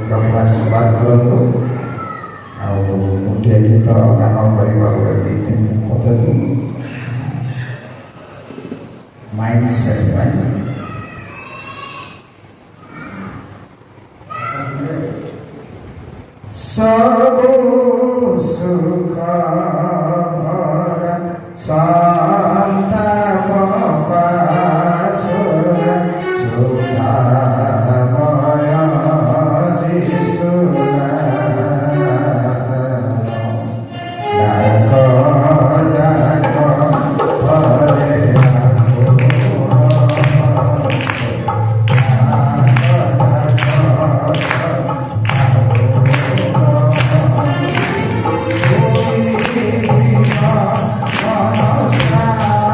ପ୍ରଭୁ ଆଶୀର୍ବାଦ କରନ୍ତୁ। ଆଉ ଗୋଟିଏ ଗୀତ ଗାନ କରିବାକୁ ଦୁଇ ତିନି ପଦ୍ଧତି ମାଇଣ୍ଡ ସେଟ୍ ପାଇଁ ସବୁ ସୁଖ ସନ୍ତାପ ପାଶୋର ସୁଖାମୟ ଯିଶୁ ନାମ ଡାକ ହରେ Namaskar.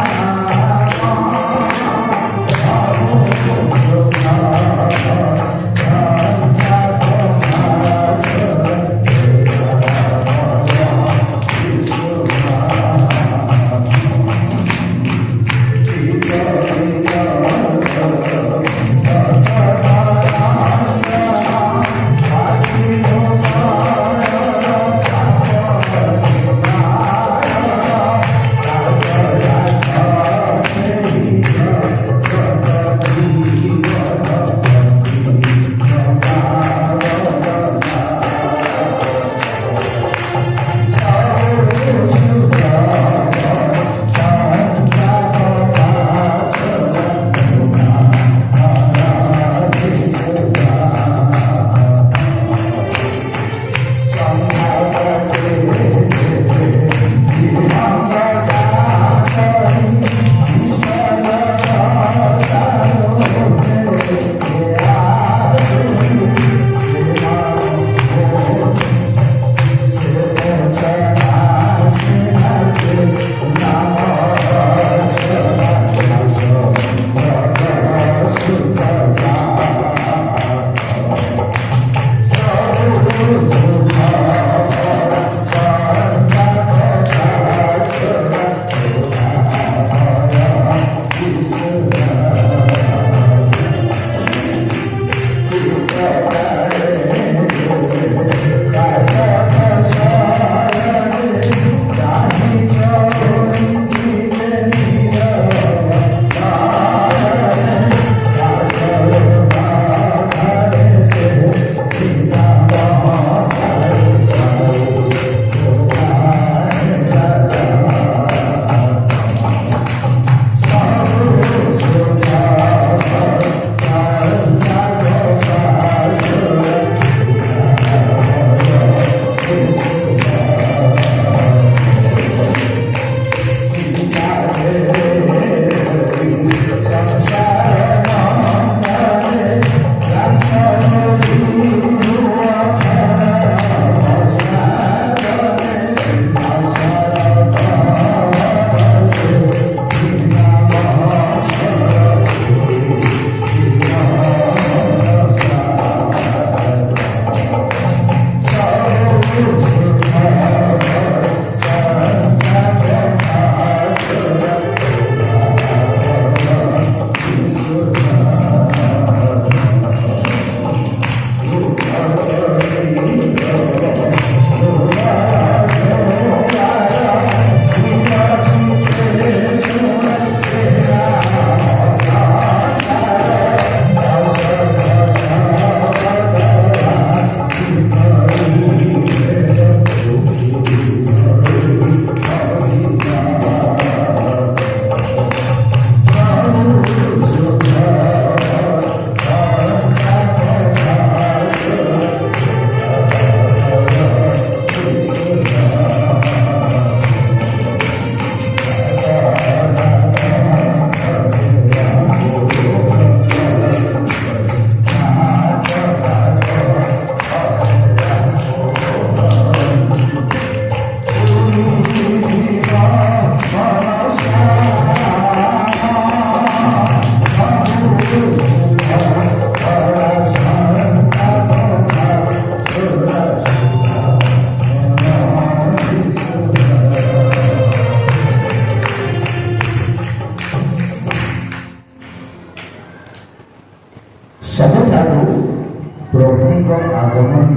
प्रभु आगमन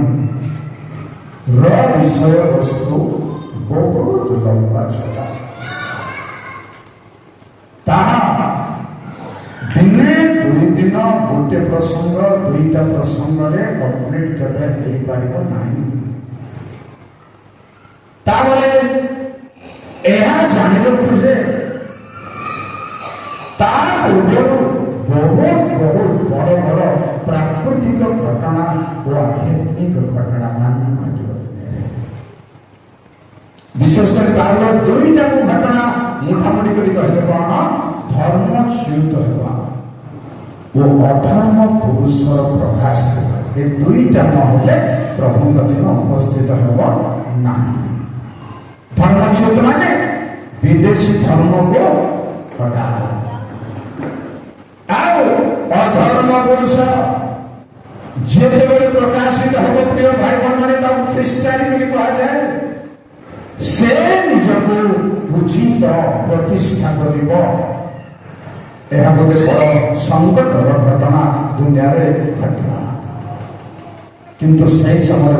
विषय वस्तु बहुत लंबा चला दिने दुई दिन गोटे प्रसंग दुईटा प्रसंग कंप्लीट केवे हो पार नहीं। जान खोजे पूर्व बहुत बहुत बड़ बड़ प्राकृतिक घटना और आध्यात्मिक घटना मान घटे विशेषकर तार दुईटा घटना मुठामुठी कर कहले कौन धर्मच्युत होगा वो अधर्म पुरुषर प्रकाश ये दुईटा नहले प्रभु दिन उपस्थित होगा नहीं। धर्मच्युत माने विदेशी धर्म को हटा अधर्म पुरुष जिते प्रकाशित हम प्रिय भाई बहन मैंने ख्रीस्टान कहा जाए से निजक उचित प्रतिष्ठा कर गोटे बड़ संकटर घटना दुनिया घटना किंतु सही समय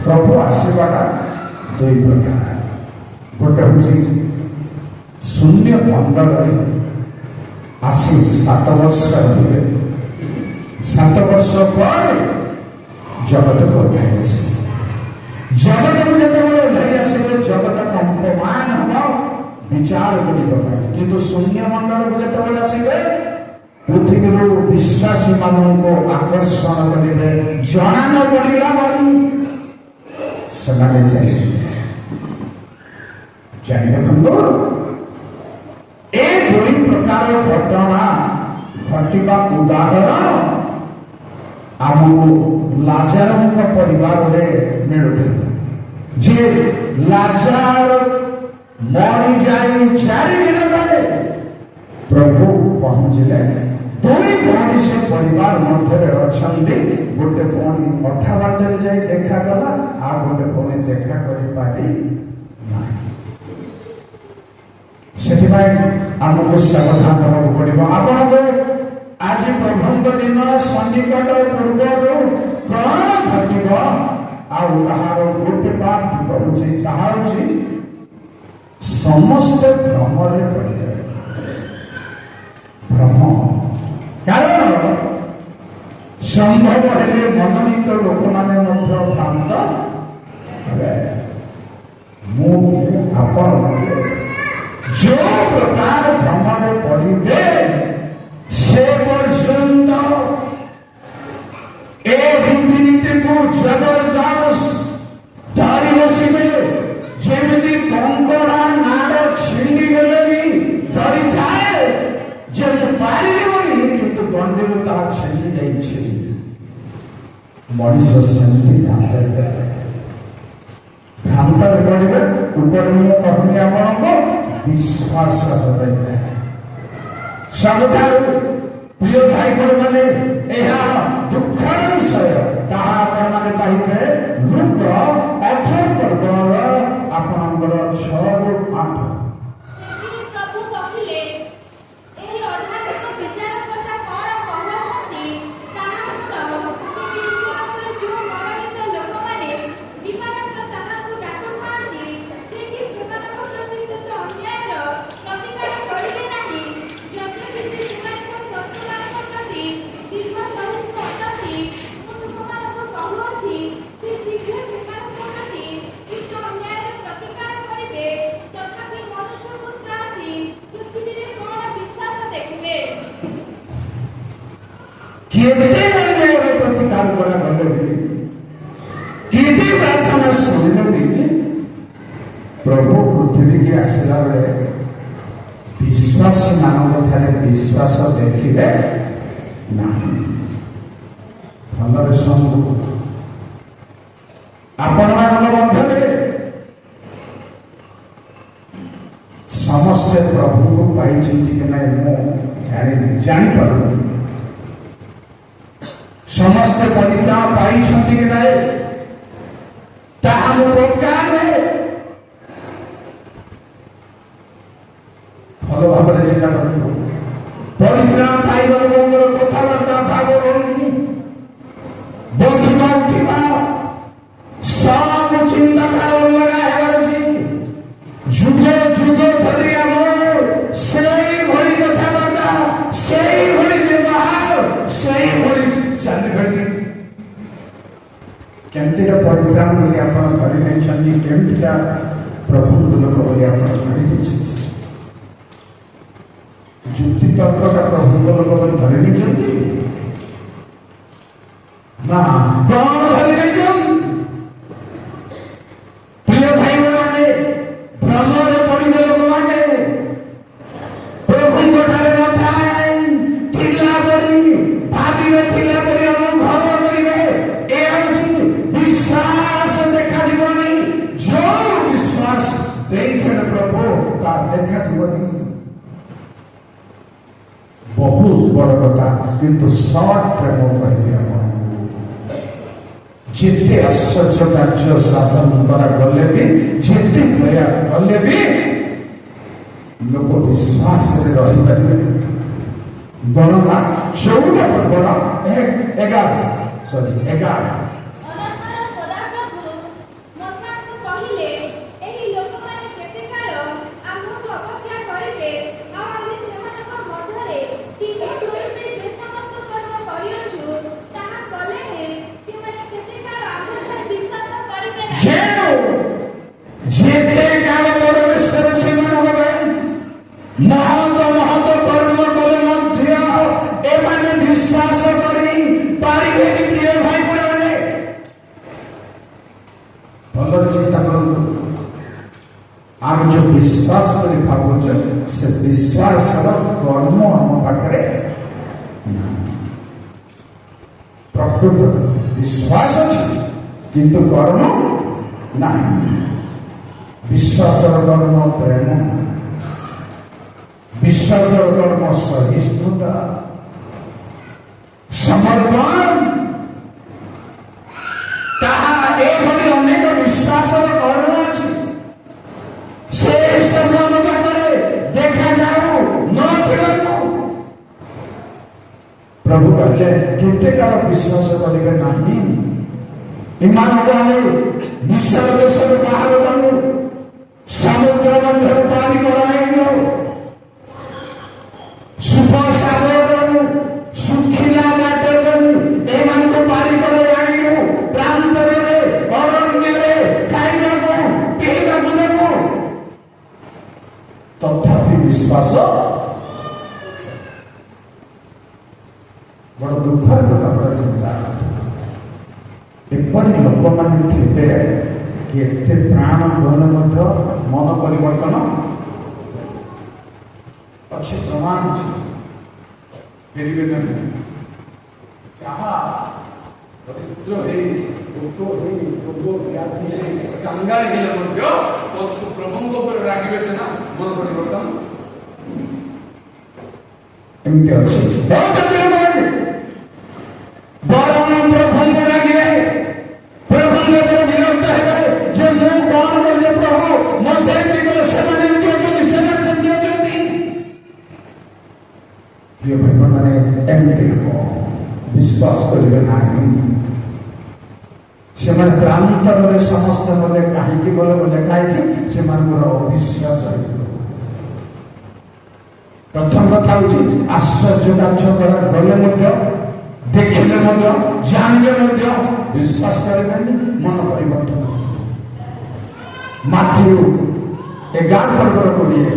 प्रभु आसवाटा दुई प्रकार गोटे हूँ शून्य मंडल आसी 7 वर्ष रे 7 वर्ष पर जगत को ओह्लाई जगत को जो ओह्लाई आसवे जगत कंपमान हम विचार कर किंतु शून्य मंडल को जो आसवे पृथ्वी विश्वासी मान को आकर्षण करेंगे जना न पड़ा से जान रखु ए दुई प्रकार घटना घटवा उदाहरण आमको लाजार परिवार में मिलुते जे लाजार मरी जाए 4 दिन बाद प्रभु पहुंचले दुई भौणी से परिवार मध्य अच्छा गोटे भौणी अधा बाटर जाए देखा गला आ गोटे भौणी देखा कर आमको सावधान होगा पड़ो आपको आज प्रभु दिन सन्निकट पूर्व कौन घटव आहार गोटे पाठ कहूँ समस्त भ्रम पड़े भ्रम कारण संभव है मनोनीत लोक मैंने भ्रांत मुझे जो प्रकार भ्रमण पड़े से पर्यंत ए रीतिनीति को जबरदस्त धरी बसवे जमी कंकड़ा नाड़ छिंडी गले भी धरी थाए जब पारि किंतु गंडे छिंडी जाइए मनीष सेमती भ्रांत पड़े ऊपर मुझे कहनी आपको विश्वास सबुठ प्रिय भाई बहन मैंने दुखर विषय पाइबे लुक 18 पर्व आपणकर 6 ରୁ 8 प्रतिकार प्रार्थना शुणिले प्रभु पृथ्वी की आसला बेले विश्वास मान विश्वास देखिले भल शुणु आपण मध्य समस्ते प्रभु को पाई कि नहीं जापार समस्ते परित्राण पाई कि नहीं भल भाव चिंता कर परित्राण पाइबार कथबार्ता भाव रही ଯୁଗ ଧରି ଆମ ସେଇଭଳି କଥାବାର୍ତ୍ତା, ସେଇଭଳି ବ୍ୟବହାର, ସେଇଭଳି ଚାଲିଭଳି କେମିତିଟା ପରିତ୍ରାଣ ବୋଲି ଆପଣ ଧରି ନେଇଛନ୍ତି, କେମିତିଟା ପ୍ରଭୁଙ୍କ ଲୋକ ବୋଲି ଆପଣ ଧରି ନେଇଛନ୍ତି। ଯୁକ୍ତି ତର୍କଟା ପ୍ରଭୁଙ୍କ ଲୋକ ବୋଲି ଧରି ନେଇଛନ୍ତି ନା କଣ ଧରି ନେଇଛନ୍ତି? ପ୍ରିୟ ଭାଇ ମାନେ, ଭ୍ରମରେ ପଡ଼ିବେ ଲୋକମାନେ ପ୍ରଭୁଙ୍କ ଠାରେ ନଥାଏ ଥିଲା ପରି ଭାବିବେ, ଥିଲା ପରି ଅନୁଭବ କରିବେ। ଏ ହେଉଛି ବିଶ୍ୱାସ ଦେଖାଯିବନି। ଯୋଉ ବିଶ୍ୱାସ ଦେଇଥିଲେ ପ୍ରଭୁ ତା ଦେଖାଯିବନି। ବହୁତ ବଡ଼ କଥା, କିନ୍ତୁ ସର୍ଟରେ ମୁଁ କହିବି ଆପଣଙ୍କୁ, ଯେତେ ଆଶ୍ଚର୍ଯ୍ୟ କାର୍ଯ୍ୟ ସାଧନ କରାଗଲେ ବି, ଯେତେ ଦୟା କଲେ ବି ଲୋକ ବିଶ୍ୱାସରେ ରହିପାରିବେ। ଗଣନା 14 ପର୍ବର 11 ଯେତେ କାଳ ପରମେଶ୍ୱର ସେମାନଙ୍କ ପାଇଁ ମହତ ମହତ କର୍ମ କଲେ ମଧ୍ୟ ଏମାନେ ବିଶ୍ୱାସ କରି ପାରିବେନି। ପ୍ରିୟ ଭାଇ ମାନେ, ଭଲରେ ଚିନ୍ତା କରନ୍ତୁ। ଆମେ ଯୋଉ ବିଶ୍ୱାସ କରି ଭାବୁଛୁ, ସେ ବିଶ୍ୱାସର କର୍ମ ଆମ ପାଖରେ ନାହିଁ। ପ୍ରକୃତ ବିଶ୍ୱାସ ଅଛି କିନ୍ତୁ କର୍ମ ନାହିଁ। ବିଶ୍ୱାସର କର୍ମ ପ୍ରେମ, ବିଶ୍ୱାସର କର୍ମ ସହିଷ୍ଣୁତା, ସମର୍ପଣ। ତାହା ଏଭଳି ଅନେକ ବିଶ୍ୱାସର କର୍ମ ଅଛି, ସେ ସବୁ ଆମ ପାଖରେ ଦେଖାଯାଉ ନଥିବାକୁ ପ୍ରଭୁ କହିଲେ, କେତେ କାଳ ବିଶ୍ୱାସ କରିବେ ନାହିଁ? ଏମାନଙ୍କୁ ଆମେ ମିଶ୍ର ଦେଶରୁ ବାହାର କଲୁ, ସମୁଦ୍ର ମଧ୍ୟରୁ ପାରି କରାଇଲୁ, ସୁଖ ସାଗର କଲୁ, ଶୁଖିଲା ବାଟ କଲୁ, ଏମାନଙ୍କୁ ପାରି କରାଇ ଆଣିଲୁ। ପ୍ରାନ୍ତରରେ, ଅରଣ୍ୟରେ ଖାଇବାକୁ ପିଇବାକୁ ଦେବୁ, ତଥାପି ବିଶ୍ୱାସ। ବଡ଼ ଦୁଃଖର କଥା, ବଡ଼ ଚିନ୍ତା। ଏପରି ଲୋକମାନେ ଥିବେ କି ଏତେ ପ୍ରାଣ ଗଲେ ମଧ୍ୟ ମନ ପରିବର୍ତ୍ତନ ଅଛି, ପ୍ରମାଣ ଅଛି। ଫେରିବେ ନାହିଁ। ଯାହା ଦରିଦ୍ର ହେଇ, ରୋଗ ହେଇ, ରୋଗ ବ୍ୟାଧି ହେଇ, କାଙ୍ଗାଳି ହେଲେ ମଧ୍ୟ ପ୍ରଭୁଙ୍କ ଉପରେ ରାଗିବେ ସିନା, ମନ ପରିବର୍ତ୍ତନ ଏମିତି ଅଛି। ବରଂ ପ୍ରଭୁଙ୍କୁ ରାଗିବେ, ପ୍ରଭୁଙ୍କ ଉପରେ ବିରକ୍ତ ହେବେ ଯେ ମୁଁ କଣ କଲି ପ୍ରଭୁ, ମତେ ଏମିତି କଲେ, ସେମାନେ ଏମିତି ଅଛନ୍ତି, ସେମାନେ ସେମିତି ଅଛନ୍ତି। ପ୍ରିୟ ଭାଇ ମାନେ, ଏମିତି ହେବ। ବିଶ୍ୱାସ କରିବେ ନାହିଁ। ସେମାନେ ପ୍ରାନ୍ତରରେ ସମସ୍ତେ ବୋଲେ କାହିଁକି ବୋଲେ ଲେଖା ହେଇଛି, ସେମାନଙ୍କର ଅବିଶ୍ୱାସ ହେଇଥିବ। ପ୍ରଥମ କଥା ହଉଛି, ଆଶ୍ଚର୍ଯ୍ୟ କାର୍ଯ୍ୟ କରାଗଲେ ମଧ୍ୟ, ଦେଖିଲେ ମଧ୍ୟ, ଜାଣିଲେ ମଧ୍ୟ ବିଶ୍ୱାସ କରିବେନି, ମନ ପରିବର୍ତ୍ତନ। ମାଥ୍ୟୁ 11 ପର୍ବର 20।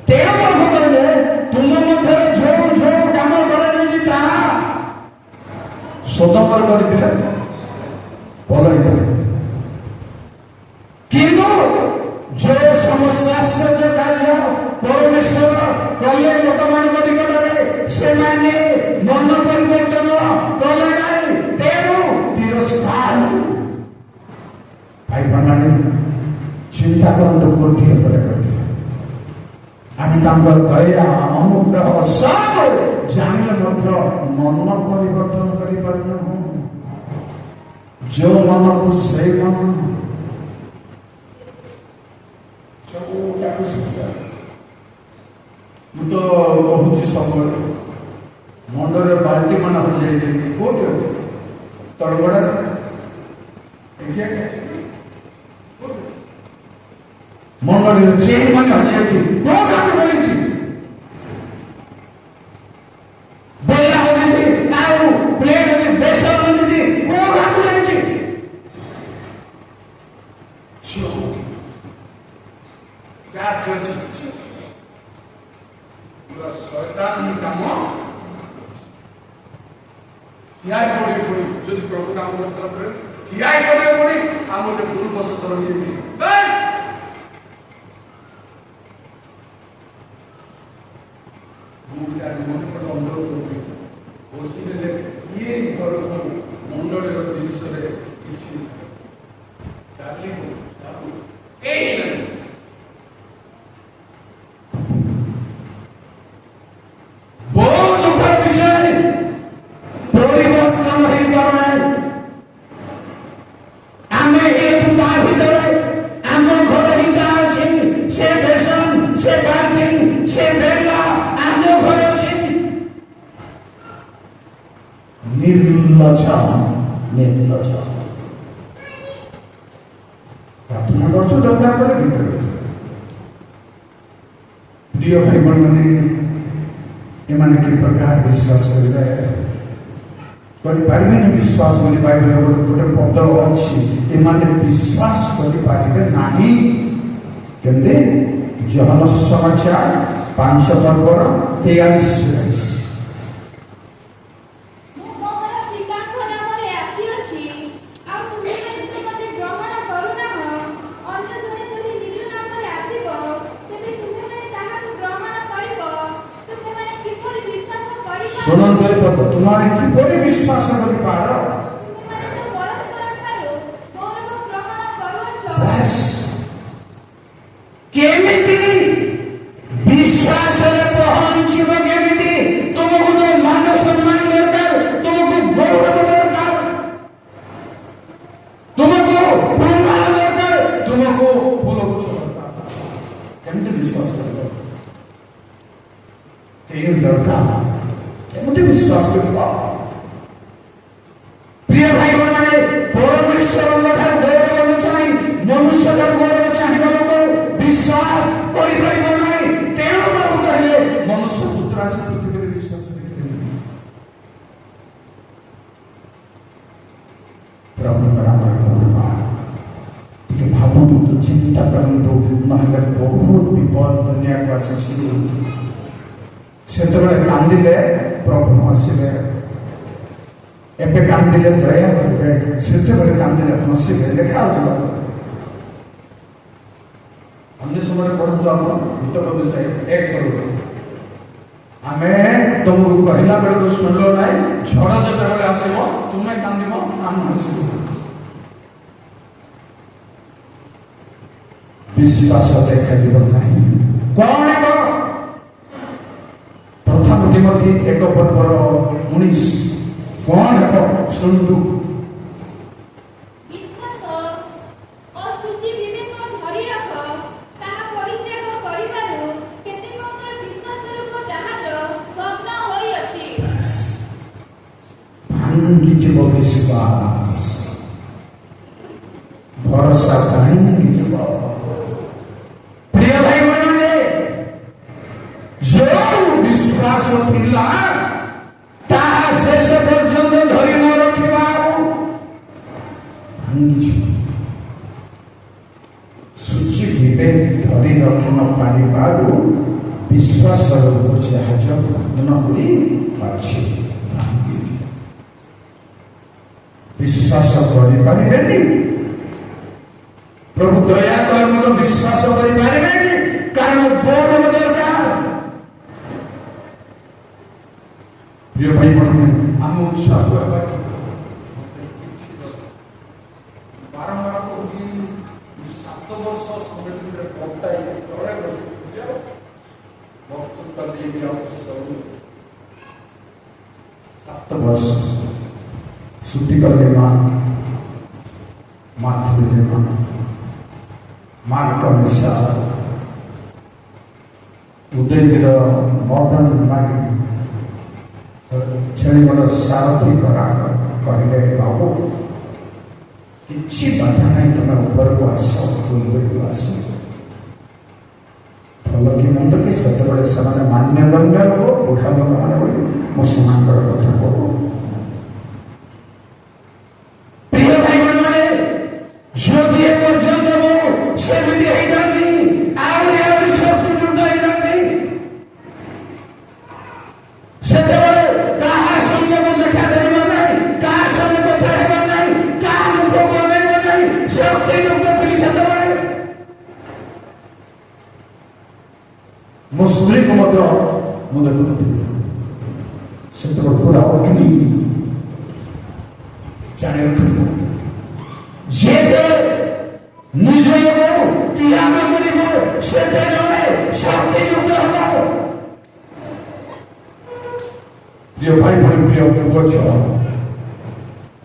ତେଣୁ ପ୍ରଭୁ କହିଲେ, ତୁମ ମଧ୍ୟରେ ଯୋଉ ଯୋଉ କାମ କରାଯାଇଛି ତାହା ସୋଦମର କରିଥିଲେ, ଭଲ ହେଇଥିଲେ। କିନ୍ତୁ ଯୋଉ ସମସ୍ତ ଆଶ୍ଚର୍ଯ୍ୟ କାର୍ଯ୍ୟ ପରମେଶ୍ୱର କଲେ ଲୋକମାନଙ୍କ ନିକଟରେ, ସେମାନେ ମନ ପରିବର୍ତ୍ତନ କଲେ ନାହିଁ, ତେଣୁ ତିରସ୍କାର। ଭାଇ ଭଣ୍ଡାରୀ, ଚିନ୍ତା କରନ୍ତୁ, ଗୋଟିଏ ପରେ ଗୋଟିଏ ଆମେ ତାଙ୍କର ଦୟା, ଅନୁଗ୍ରହ ସବୁ ଜାଣିଲେ ମଧ୍ୟ ମନ ପରିବର୍ତ୍ତନ କରିପାରୁନାହୁଁ। ଯୋଉ ମନକୁ ସେଇ ମନ, ବହୁତ ସମୟ ମୁଣ୍ଡରେ ବାଲ୍ଟି ମାନ ହୋଇଯାଇଥିଲି। କୋଉଠି ଅଛି ତଳଗଡ଼ାରେ ମୁଣ୍ଡରେ ଚେନ୍ ମାନେ ହୋଇଯାଇଥିଲି। କୋଉ କାମ କରିଛି ବେଲା ହୋଇଯାଇଛି ଆଉ ପ୍ଲେଟ୍ ଅଛି ବେସର ହୋଇଯାଇଛି। କୋଉ କାମ ଯାଇଛି ଶୈତାନ କାମ ଠିଆ ପଡେ ପୁଣି ଯଦି ପ୍ରଭୁ କାମ କରିଥିଲା ଠିଆ ପଡେ ପୁଣି ଆମ ଗୋଟେ ଭୁଲ ବସତ ରହିଯାଇଛି। ମନେ ପଡେ ଅନୁରୋଧ କରୁଛି ବସିଲେ ଇଏ ଘରକୁ ମଣ୍ଡଳୀର ଜିନିଷରେ କିଛି ଡାଲି କେହି ନାହିଁ। ବହୁତ ଦୁଃଖର ବିଷୟ ପରିବର୍ତ୍ତନ ହେଇପାରୁନାହିଁ। ଆମେ ଏଠୁ ତା ଭିତରେ ଆମ ଘର ହିତା ଅଛି, ସେ ବେସନ ସେ ବାଲ୍ଟି ସେ ବେଲା ଆମ ଘରେ ଅଛି। ନିର୍ଲଜ ନିର୍ଲଜ ପ୍ରାର୍ଥନା କରୁଛୁ ଦରକାର ପଡେ ଭିତରେ। ପ୍ରିୟ ଭାଇ ମାନେ ଏମାନେ କି ପ୍ରକାର ବିଶ୍ୱାସ କରିପାରିବେନି। ବିଶ୍ୱାସ ବୋଲି ବାଇବେଲରେ ଗୋଟେ ପଦ ଅଛି, ଏମାନେ ବିଶ୍ୱାସ କରିପାରିବେ ନାହିଁ। କେମିତି? ଯୋହାନ ସୁସମାଚାର 5:43। ଶୁଣନ୍ତୁ ଏ ପଦ, ତୁମେ କିପରି ବିଶ୍ୱାସ କରିପାର? କେମିତି ବିଶ୍ୱାସରେ ପହଞ୍ଚିବ? କେମିତି? ତୁମକୁ ତ ମାନ ସମ୍ମାନ ଦରକାର, ତୁମକୁ ଗୌରବ ଦରକାର, ତୁମକୁ ସମ୍ମାନ ଦରକାର, ତୁମକୁ ଫୁଲକୁ ଦରକାର। କେମିତି ବିଶ୍ୱାସ କରିବ? ଏଇ ଦରକାର। କେମିତି ବିଶ୍ୱାସ କରିବ? ପ୍ରିୟ ଭାଇ ମାନେ ପରମେଶ୍ୱରଙ୍କ ଠାରୁ ଗୌରବ ଚାହିଁ ମନୁଷ୍ୟ ଠାରୁ ଗୌରବ ଚାହିଁବା ଲୋକ ବିଶ୍ୱାସ କରିପାରିବ ନାହିଁ। ତେଣୁ ପ୍ରଭୁ କହିଲେ ମନୁଷ୍ୟ ପୁତ୍ର ଆସି ପୃଥିବୀରେ ବିଶ୍ୱାସ ଦେଖିଦେବେ। ପ୍ରଭୁଙ୍କର ଆମର ଗୌରବ ଟିକେ ଭାବନ୍ତୁ, ଚିନ୍ତା କରନ୍ତୁ, ନହେଲେ ବହୁତ ବିପଦ ଦୁନିଆକୁ ଆସିଛି। ସେତେବେଳେ କାନ୍ଦିଲେ ପ୍ରଭୁ ହସିବେ, ଏବେ କାନ୍ଦିଲେ ଦୟା କରିବେ, ସେତେବେଳେ କାନ୍ଦିଲେ ହସିବେ। ଲେଖା ହଉଥିବ ଅନ୍ୟ ସମୟରେ ପଢନ୍ତୁ ଆପଣ ଭିତର ବିଷୟ 1 ଆମେ ତମକୁ କହିଲା ବେଳକୁ ଶୁଣିଲ ନାହିଁ, ଝଡ଼ ଯେତେବେଳେ ଆସିବ ତୁମେ କାନ୍ଦିବ, ଆମେ ହସିବୁ। ବିଶ୍ୱାସ ଦେଖାଯିବ ନାହିଁ। କଣ ହେବ? ପ୍ରଥମ ତିମୋଥୀ 1:19 କଣ ହେବ ଶୁଣନ୍ତୁ। ଭାଙ୍ଗିଯିବ ବିଶ୍ୱାସ, ଭରସା ଭାଙ୍ଗିଯିବ। ପ୍ରିୟ ଭାଇ ମାନେ, ଯୋଉ ବିଶ୍ୱାସ ଥିଲା ତାହା ଶେଷ ପର୍ଯ୍ୟନ୍ତ ଧରି ନ ରଖିବା ଭାଙ୍ଗିଯିବ। ସୂଚି ଯିବେ ଧରି ରଖି ନ ପାରିବାରୁ ବିଶ୍ୱାସର ଜାହାଜ ଭଗ୍ନ ହୋଇ ପାରୁଛି। ବିଶ୍ୱାସ କରିପାରିବେନି, ପ୍ରଭୁ ଦୟା କଲେ ମଧ୍ୟ ବିଶ୍ୱାସ କରିପାରିବେନି, କାରଣ ଗୌରବ ଦରକାର। ପ୍ରିୟ ଭାଇ ମାନେ, ଆମେ ଉତ୍ସାହ ହେବା। ବାରମ୍ବାର କହୁଛି 7 ବର୍ଷ ସମୟରେ ବକ୍ତାଇ ତଳେ ବକ୍ତୃତା ଦେଇକି 7 ବର୍ଷ ଶୁଦ୍ଧି କଲେ ମାଧୁରୀ ମାର୍କ ମିଶା ଉଦୟଗିର ମଦନ ମାରି ଛେଳି ବଡ଼ ସାରଥି କହିଲେ ବାବୁ କିଛି ବାଧା ନାହିଁ, ତମେ ଉପରକୁ ଆସ, ପୂର୍ବକୁ ଆସ। ଭଲ କି ମନ୍ଦ କି ସେତେବେଳେ ସେମାନେ ମାନ୍ୟଦଣ୍ଡ ହବ, ବୁଢ଼ା ଲୋକମାନେ ବୋଲି ମୁଁ ସେମାନଙ୍କର କଥା କହୁ। ପ୍ରିୟ ଭାଇ ମାନେ, ଯଦି ଏ ପର୍ଯ୍ୟନ୍ତ ମୁଁ ସେମିତି ହେଇଯାନ୍ତି, ଆହୁରି ଶକ୍ତିଯୁକ୍ତ ହେଇଯାନ୍ତି, ସେତେବେଳେ କାହା ସଙ୍ଗେ ମୁଁ ଦେଖା କରିବା ନାହିଁ, କାହା ସଙ୍ଗେ କଥା ହେବା ନାହିଁ, କାହା ମୁଖ ବନେଇବ ନାହିଁ, ଶକ୍ତିଯୁକ୍ତ ଥିଲି ସେତେବେଳେ। ମୋ ସ୍ତ୍ରୀକୁ ମଧ୍ୟ ମୁଁ ଦେଖୁନଥିଲି, ସେତେବେଳେ ପୁରା ଅଗ୍ନି ଜାଣି ରଖିବ। ଯେତେ ନିଜକୁ ତ୍ୟାଗ କରିବ ସେତେ ଜଣେ ଶକ୍ତିଯୁକ୍ତ ହେବ। ପ୍ରିୟ ଭାଇ ଭଳି, ପ୍ରିୟ ପୁଅ ଝିଅ,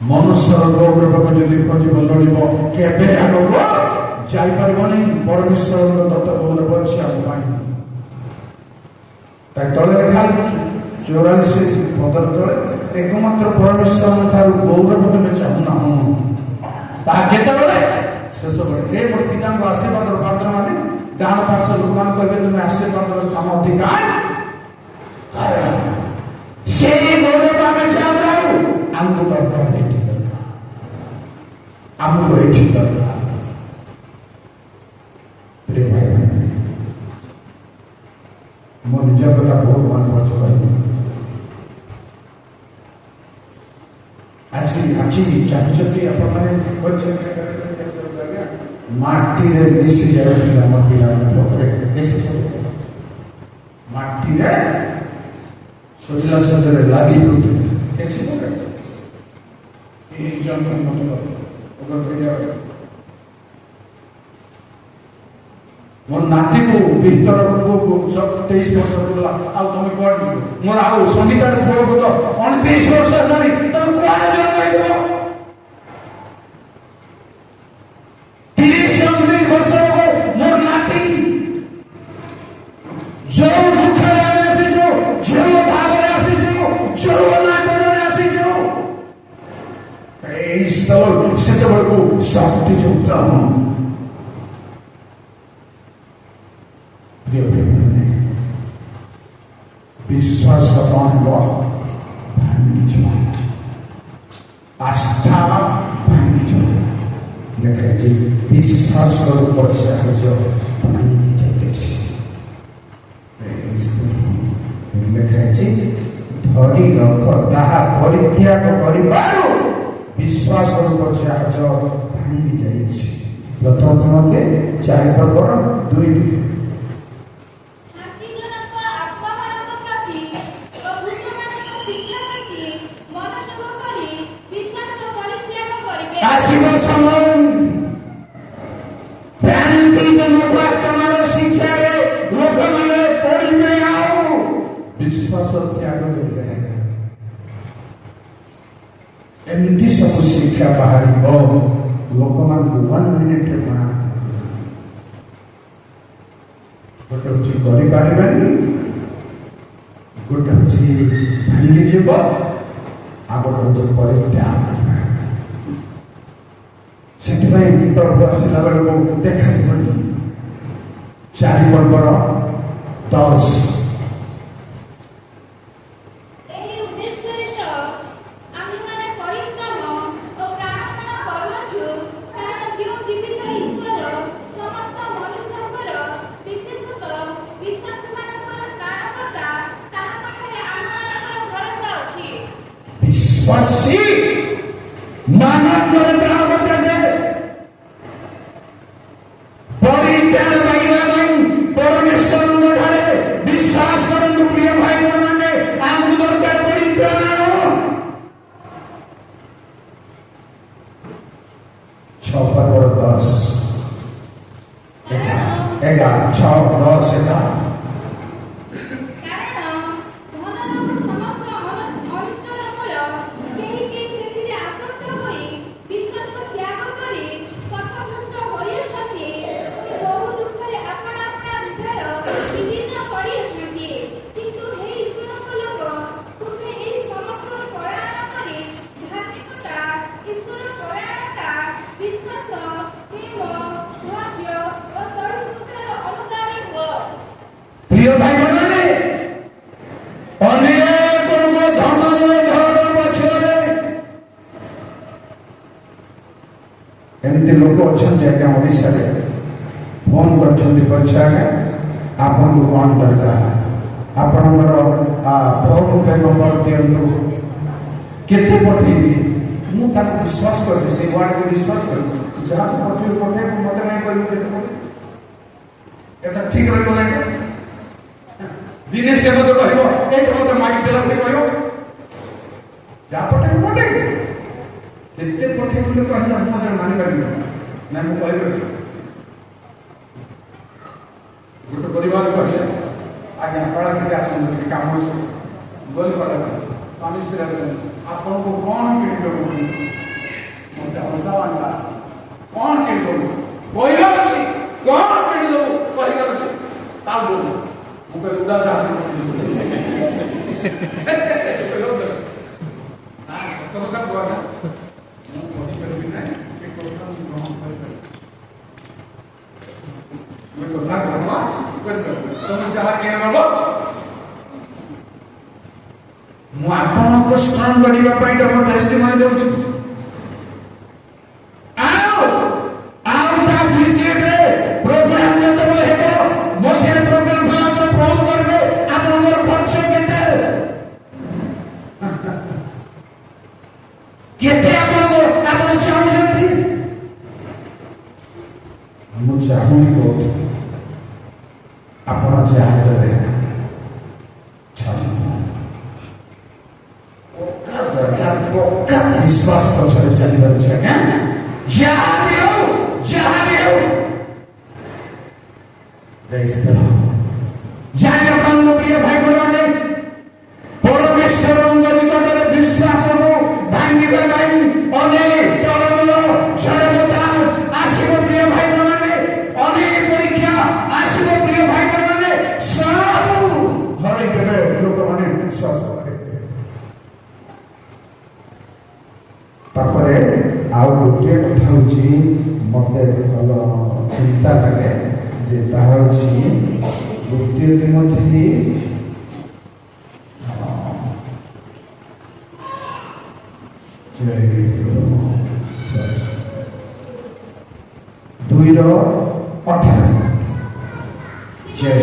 ମନୁଷ୍ୟର ଗୌରବକୁ ଯଦି ଖୋଜିବ, ଲୋଡ଼ିବ, କେବେ ଆଗକୁ ଯାଇପାରିବନି। ପରମେଶ୍ୱରଙ୍କ ଦତ୍ତ ଗୌରବ ଅଛି ଆମ ପାଇଁ। ତା ତଳେ ଲେଖା 44 ପଦର ତଳେ, ଏକମାତ୍ର ପରମେଶ୍ୱରଙ୍କ ଠାରୁ ଗୌରବ ତମେ ଚାହୁଁନାହୁଁ। ତାହା କେତେବେଳେ? ଶେଷବେଳେ। ଏ ମୋର ପିତାଙ୍କ ଆଶୀର୍ବାଦର ପାତ୍ର ମାନେ ଡାହାଣ ପାର୍ଶ୍ୱ ଲୋକମାନେ କହିବେ ତୁମେ ଆଶୀର୍ବାଦର ସ୍ଥାନ ଅଧିକାର। ସେଇ ଗୌରବ ଆମେ ଚାହୁଁନାହୁଁ। ଆମକୁ ଦରକାର, ଏଠି ଦରକାର, ଆମକୁ ଏଠି ଦରକାର। ପ୍ରିୟ ଭାଇ ମାନେ, ମୋ ନିଜ କଥା ବହୁତ ମନେ ପଡ଼ୁଛି କହିବି। ଆଜି ଜାଣିଛନ୍ତି ଆପଣମାନେ, ମାଟିରେ ମିଶି ଯାଉଥିଲେ ଆମ ପିଲାମାନେ ପଥରେ, ମାଟିରେ ସଜିଲା ସଜରେ ଲାଗି ଯାଉଥିଲେ। এই যন্ত্র ମୋ ନାତିକୁ ଭିତର ପୁଅକୁ 23 ବର୍ଷ ପୁରିଲା, ଆଉ ତମେ କୁଆଡେ ଯିବ? ମୋର ଆଉ ସଙ୍ଗୀତାର ପୁଅକୁ ତ 29 ବର୍ଷ ହେଲାଣି, ତମେ କୁଆଡେ ଜନ୍ମ ହେଇଥିବ? 30-29 ବର୍ଷ ମୋର ନାତି ଯୋଉ ଦୁଃଖରେ ଆମେ ଆସିଛୁ, ଯୋଉ ଭାବରେ ଆସିଛୁ, ଯୋଉ ନାଟରେ ଆସିଛୁ, এই স্থল ସେତେବେଳକୁ ଶକ୍ତିଯୁକ୍ତ। ବିଶ୍ୱାସ କ'ଣ ହେବ? ଭାଙ୍ଗିଯିବ, ଆସ୍ଥା ଭାଙ୍ଗିଯିବ। ଲେଖାଯାଇଛି ବିଶ୍ୱାସର ପରିଚୟ ଭାଙ୍ଗି ଯାଇଛି। ଲେଖାଯାଇଛି ଧରି ରଖ ତାହା ପରିତ୍ୟାଗ କରିବାରୁ ବିଶ୍ୱାସର ପରିଚୟ ଭାଙ୍ଗି ଯାଇଛି। ପ୍ରଥମ ତମକେ 4 ପର୍ବର 2 ଆସିବ ସମୟ, ଭ୍ରାନ୍ତିଜନକ ଆତ୍ମାର ଶିକ୍ଷାରେ ଲୋକମାନେ ପଡ଼ିବେ, ଆଉ ବିଶ୍ୱାସ ତ୍ୟାଗ କରିବେ। ଏମିତି ସବୁ ଶିକ୍ଷା ବାହାରିବ, ଲୋକମାନଙ୍କୁ 1 ମିନିଟରେ ମନା। ଗୋଟେ ହଉଛି କରିପାରିବେନି, ଗୋଟେ ହଉଛି ଭାଙ୍ଗିଯିବ, ଆଉ ଗୋଟେ ହଉଛି ପରିତ୍ୟାଗ। ସେଥିପାଇଁ ପ୍ରଭୁ ଆସିଲା ବେଳକୁ ଦେଖାଯିବନି। 4 ପର୍ବର 10 ବିଶ୍ୱାସୀ ମାନଙ୍କର ପ୍ରାଣକର୍ତ୍ତା ଯେ ପରିତ୍ରାଣ ପାଇବା ପାଇଁ ପରମେଶ୍ୱରଙ୍କ ଠାରେ ବିଶ୍ୱାସ କରନ୍ତୁ। ପ୍ରିୟ ଭାଇ ମାନେ, ଆମକୁ ଦରକାର ପରିତ୍ରାଣ। 6 ପର୍ବର 10 11 6 10 11 କିନ୍ତୁ প্রিয় ভাই বোনেମାନେ ଅନେକ ଲୋକ ଧନର ଘର ପଛରେ ଏମିତି ଲୋକ ଅଛନ୍ତି ଆଜ୍ଞା ଓଡ଼ିଶାରେ ଫୋନ୍ କରିଛନ୍ତି ପରୀକ୍ଷା ଆଜ୍ଞା ଆପଣଙ୍କୁ କ'ଣ ଦରକାର ଆପଣଙ୍କର ଫୋନ୍ ପେ ନମ୍ବର ଦିଅନ୍ତୁ କେତେ ପଠେଇବି ମୁଁ ତାକୁ ବିଶ୍ୱାସ କରିବି ସେଇ ୱାର୍ଡକୁ ବିଶ୍ୱାସ କରିବି ଯାହାକୁ ପଠେଇବୁ ମୋତେ କାହିଁ କହିବୁ କେତେ ପଠେଇବି ଏଟା ଠିକ୍ ରହିବ ନାହିଁ ଦିନେ ସେ ମୋତେ କହିବ ଏଇଟା ମୋତେ ମାଗିଥିଲା ବୋଲି କହିବ ଯାହା ପଠେଇବୁ ପଠେଇବୁ କେତେ ପଠେଇବୁ ବୋଲି କହିଲା ମୁଁ ଜଣେ ମାନିପାରିବି ନା ମୁଁ କହିପାରିବି ଗୋଟେ ପରିବାର କହିଲେ ଆଜ୍ଞା କଳା ଟିକେ ଆସନ୍ତୁ ଟିକେ କାମ ଅଛି ଗଲି କଳା ସ୍ୱାମୀ ସ୍ତ୍ରୀ ଆପଣଙ୍କୁ କ'ଣ କିଣିଦେବୁ ମୋତେ ହସା ଆଣିଲା କ'ଣ କିଣିଦେବୁ କହିବାର ଅଛି କ'ଣ କିଣିଦେବୁ କହିବାର ଅଛି ତାଉ ଦେବୁ ମୁଁ କହିଲି ଉଡ଼ା ଯାହା ସତ କଥା କୁହ ନା ମୁଁ କହିପାରିବି ନାହିଁ ସେ କଥା ମୁଁ ଗ୍ରହଣ କରିପାରିବି କଥା କରିପାରିବି ତମେ ଯାହା କିଣିବ ମୁଁ ଆପଣଙ୍କୁ ଷ୍ଟ୍ରଙ୍ଗ କରିବା ପାଇଁ ତମ ଟେଷ୍ଟିମନି ଦେଉଛି ଆଉ ତା ଭିତରେ ପ୍ରୋଗ୍ରାମ ଯେତେବେଳେ ହେବ ମଝିରେ ପ୍ରୋଗ୍ରାମ ଫୋନ କରିବେ ଆପଣଙ୍କର ଖର୍ଚ୍ଚ କେତେ କେତେ ଆପଣ ଚାହୁଁଛନ୍ତି ମୁଁ ଚାହୁଁନି କୋଉଠି ଆପଣ ଯାହା ଦେବେ विश्वास पछरे चलिबार छै क्या जहाँ भी हो जाय रखन प्रिय भाई बहने परमेश्वर निकटरे विश्वास को भांगिबा नहीं अनेक टलमल झड़बता आसिब प्रिय भाई बहने अनेक परीक्षा आसिब प्रिय भाई बहने सब हरै देबे लोक माने विश्वास तापर आउ गोटे कथा हूँ मत भल चिंता लगे जे ताहा द्वितीय तिमोथी 2:18 जय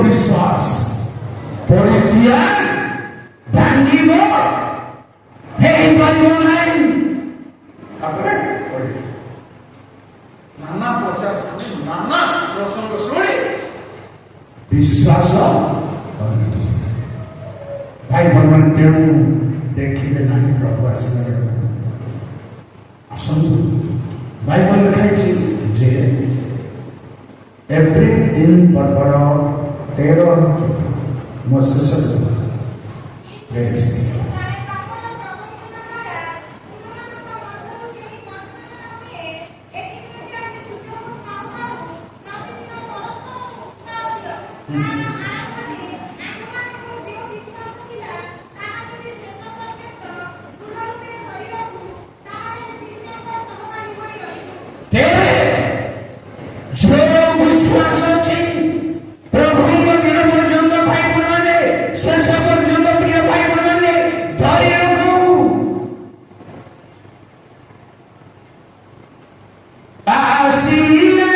विश्वास परित्या भांगिब नाना प्रचार नाना प्रसंग शुणी विश्वास भाई भगवान तेणु देखिए ना प्रभु आसने आसतु बाइबल लिखाई जे एवरी दिन पर्वर 13 ମୋ ଶେଷ जो विश्वास अच्छी प्रभु दिन पर्यंत भाई बहने शेष पर्यंत प्रिय भाई बहने धरी रखू आसिले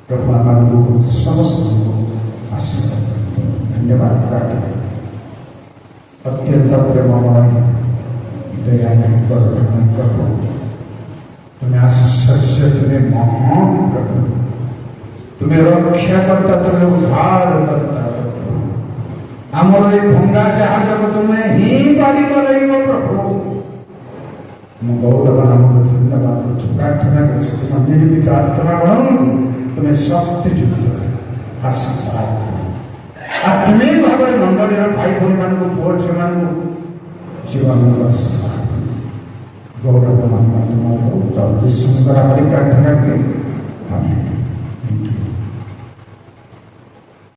प्रभु आमको समस्त आशीर्वाद धन्यवाद प्रार्थना अत्यंत प्रेममय दयामय करुणामय प्रभु तुम्हें आश्चर्य, तुम्हें महान प्रभु, तुम्हें रक्षा करता, तुम्हें उद्धार करता प्रभु। आमर ये भंगा जहाज को तुम्हें ही पारी कर प्रभु। गौरव नामक धन्यवाद कुछ प्रार्थना कर निर्मित आत्मा गण तुम्हें शक्ति युक्त आशीर्वाद आत्मीय भाव में मंडली भाई भाई मान पुओ झी मान जीवन आशीर्वाद गौरव मान तुम्हारा विश्व प्रार्थना करें।